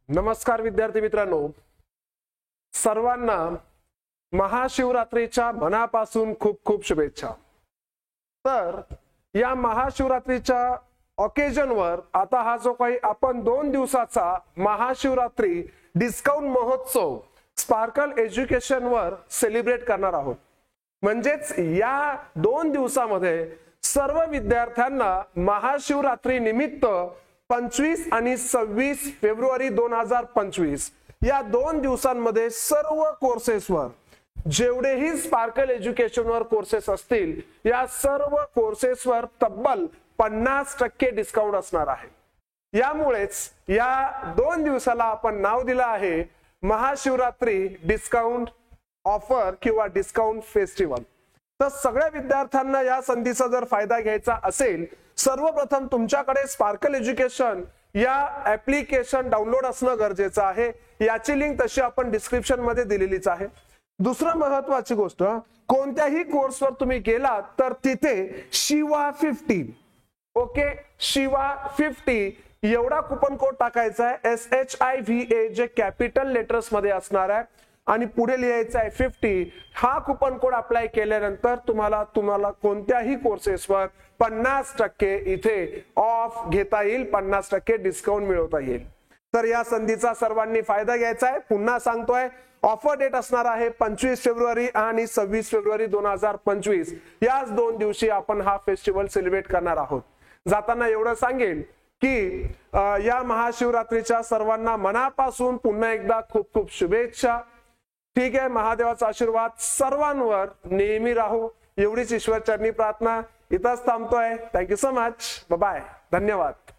नमस्कार विद्यार्थी मित्रांनो, सर्वांना महाशिवरात्रीच्या मनापासून खूप खूप शुभेच्छा। तर या महाशिवरात्रीच्या ऑकेजनवर आता हा जो काही आपण 2 दिवसाचा महाशिवरात्री डिस्काउंट महोत्सव स्पार्कल एज्युकेशन वर सेलिब्रेट करणार आहोत। म्हणजेच या 2 दिवसामध्ये सर्व विद्यार्थ्यांना महाशिवरात्री निमित्त 25 आणि 26 फेब्रुवारी 2025 या 2 दिवसांमध्ये सर्व कोर्सेसवर जेवढेही स्पार्कल एज्युकेशनवर कोर्सेस असतील या सर्व कोर्सेसवर तब्बल 50% डिस्काउंट असणार आहे। यामुळेच या 2 दिवसाला आपण नाव दिलं आहे महाशिवरात्री डिस्काउंट ऑफर किंवा डिस्काउंट फेस्टिवल। तर सगळ्या विद्यार्थ्यांना या संधीचा जर फायदा घ्यायचा असेल, सर्वप्रथम तुमच्याकडे स्पार्कल एज्युकेशन या ऍप्लिकेशन डाउनलोड असणं गरजेचं आहे। याची लिंक तशी आपण डिस्क्रिप्शन मध्ये दिलेलीच आहे। दुसरं महत्त्वाची गोष्ट, कोणत्याही कोर्सवर तुम्ही गेलात तर तिथे शिवा 50 ओके शिवा 50 एवढा कुपन कोड टाकायचा आहे, SHIVA जे कॅपिटल लेटर्स मध्ये असणार आहे आणि पुढे लिहायचं आहे 50। हा कुपन कोड अप्लाय केल्यानंतर तुम्हाला कोणत्याही कोर्सेसवर 50% इथे ऑफ घेता येईल, 50% डिस्काउंट मिळवता येईल। तर या संधीचा सर्वांनी फायदा घ्यायचा आहे। पुन्हा सांगतोय, ऑफर डेट असणार आहे 25 फेब्रुवारी आणि 26 फेब्रुवारी 2025 याच 2 दिवशी आपण हा फेस्टिवल सेलिब्रेट करणार आहोत। जाताना एवढं सांगेन की या महाशिवरात्रीच्या सर्वांना मनापासून पुन्हा एकदा खूप खूप शुभेच्छा। ठीक आहे, महादेवाचा आशीर्वाद सर्वांवर नेहमी राहो एवढीच ईश्वर चरणी प्रार्थना। इथंच थांबतोय। Thank you so much, bye bye, धन्यवाद।